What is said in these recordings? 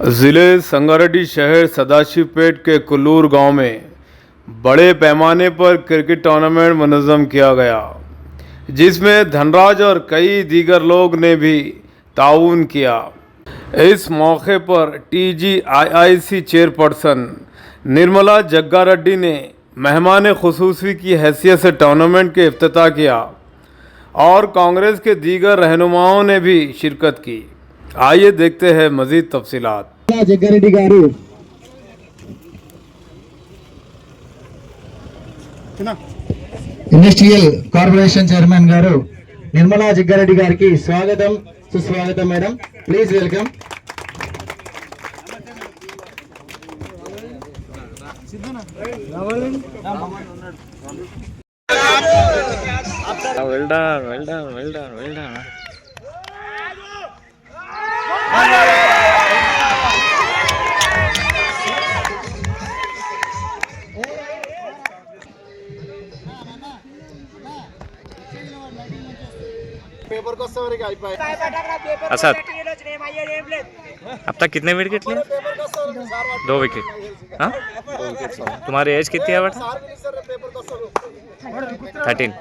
ज़िले संगारेड्डी शहर सदाशिवपेट के कुल्लूर गांव में बड़े पैमाने पर क्रिकेट टूर्नामेंट मुनज़्ज़म किया गया, जिसमें धनराज और कई दीगर लोग ने भी ताउन किया। इस मौके पर TGIIC चेयरपर्सन निर्मला जग्गारेड्डी ने मेहमान खुसूसी की हैसियत से टूर्नामेंट के इफ्तिताह किया और कांग्रेस के दीगर रहनुमाओं ने भी शिरकत की। आइए देखते हैं मजीद तफसीलात। Jaggareddy garu industrial corporation chairman garu Nirmala Jaggareddy gari की स्वागतम सुस्वागतम madam, please welcome. well done. अच्छा, अब तक कितने विकेट लिए? 2 विकेट। हाँ, तुम्हारी एज कितनी है बेटा? 13।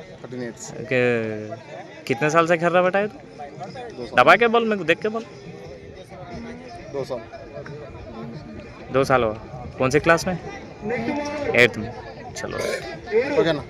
कितने साल से खेल रहा बेटा? दबा के बोल, मेरे को देख के बोल। 2 साल हुआ। कौन सी क्लास में? 8th में। चलो ओके ना।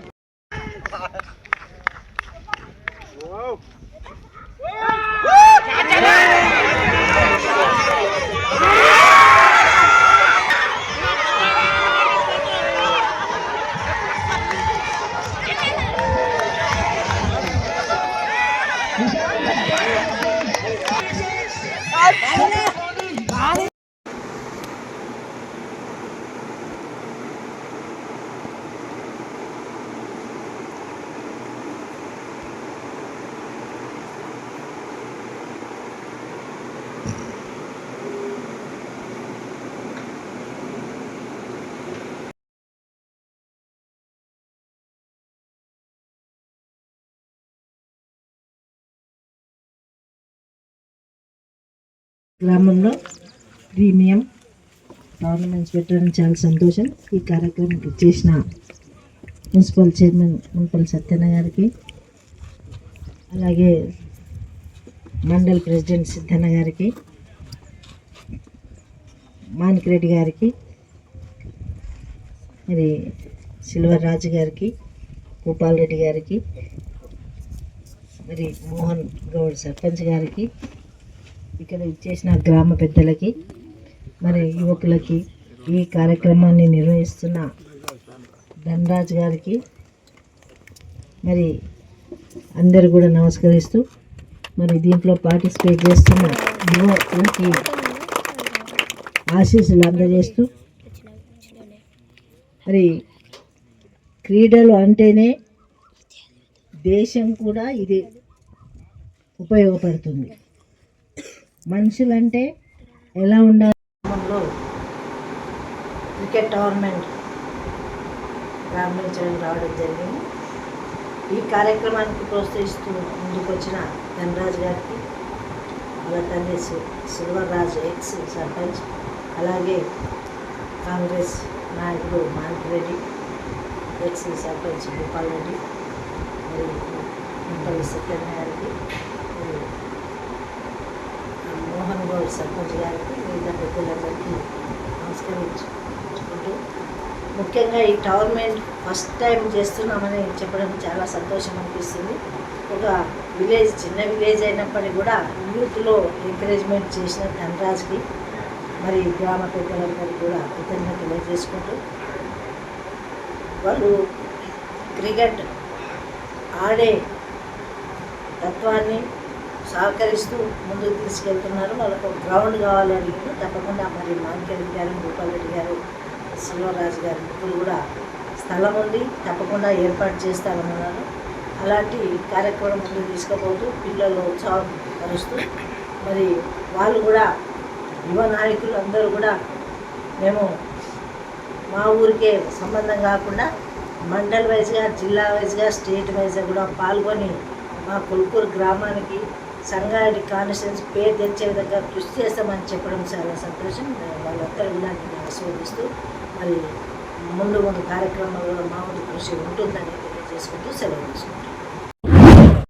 గ్రామంలో ప్రీమియం టోర్నమెంట్స్ పెట్టడం చాలా సంతోషం. ఈ కార్యక్రమానికి చేసిన మున్సిపల్ చైర్మన్ మున్సిపల్ సత్యన్న గారికి, అలాగే మండల్ ప్రెసిడెంట్ సిద్ధన్న గారికి, మాణిక్రెడ్డి గారికి, మరి సిల్వర్ రాజు గారికి, భూపాల్ రెడ్డి గారికి, మరి మోహన్ గౌడ్ సర్పంచ్ గారికి, ఇక్కడ ఇచ్చేసిన గ్రామ పెద్దలకి, మరి యువకులకి, ఈ కార్యక్రమాన్ని నిర్వహిస్తున్న ధనరాజ్ గారికి, మరి అందరు కూడా నమస్కరిస్తూ, మరి దీంట్లో పార్టిసిపేట్ చేస్తున్న యువకులకి ఆశీస్సులు అందజేస్తూ, మరి క్రీడలు అంటేనే దేశం కూడా ఇది ఉపయోగపడుతుంది. మనుషులంటే ఎలా ఉండాలి? క్రికెట్ టోర్నమెంట్ ప్రారంభించడం రావడం జరిగింది. ఈ కార్యక్రమానికి ప్రోత్సహిస్తూ ముందుకు వచ్చిన ధనరాజ్ గారికి, వాళ్ళ తండ్రి సిల్వర్ రాజు ఎక్స్ సర్పంచ్, అలాగే కాంగ్రెస్ నాయకుడు మాణిక్రెడ్డి, ఎక్స్ సర్పంచ్ భూపాల్ రెడ్డి, మరి మున్సిపల్ సెక్రటరీ గారికి, మోహన్ గౌడ్ సర్పంచ్ గారికి, మిగతా పెద్దలందరికీ నమస్కరించుకుంటూ, ముఖ్యంగా ఈ టోర్నమెంట్ ఫస్ట్ టైం చేస్తున్నామని చెప్పడం చాలా సంతోషం అనిపిస్తుంది. ఒక విలేజ్, చిన్న విలేజ్ అయినప్పటికీ కూడా యూత్లో ఎంకరేజ్మెంట్ చేసిన ధనరాజ్కి, మరి గ్రామ పెద్దలందరికీ కూడా కృతజ్ఞతలు తెలియజేసుకుంటూ, వాళ్ళు క్రికెట్ ఆడే తత్వాన్ని సహకరిస్తూ ముందుకు తీసుకెళ్తున్నారు. వాళ్ళకు గ్రౌండ్ కావాలి అడిగిన తప్పకుండా మరి మాణిక్రెడ్డి గారు, భూపాల్ రెడ్డి గారు, సిల్వరాజు గారు ముగ్గురు కూడా స్థలం ఉంది, తప్పకుండా ఏర్పాటు చేస్తామన్నారు. అలాంటి కార్యక్రమం ముందుకు తీసుకుపోతూ పిల్లలు ఉత్సాహం పరుస్తూ, మరి వాళ్ళు కూడా యువ నాయకులు అందరూ కూడా మేము మా ఊరికే సంబంధం కాకుండా మండల్ వైజ్గా, జిల్లా వైజ్గా, స్టేట్ వైజ్గా కూడా పాల్గొని మా కుల్కూరు గ్రామానికి సంగారెడ్డి కాన్స్టిట్యున్సీ పేరు తెచ్చే విధంగా కృషి చేస్తామని చెప్పడం చాలా సంతోషం. వాళ్ళందరూ ఇలాంటివి ఆస్వాదిస్తూ మరి ముందు కార్యక్రమాల్లో మా వంతు కృషి ఉంటుందని తెలియజేసుకుంటూ సెలవు తీసుకుంటాం.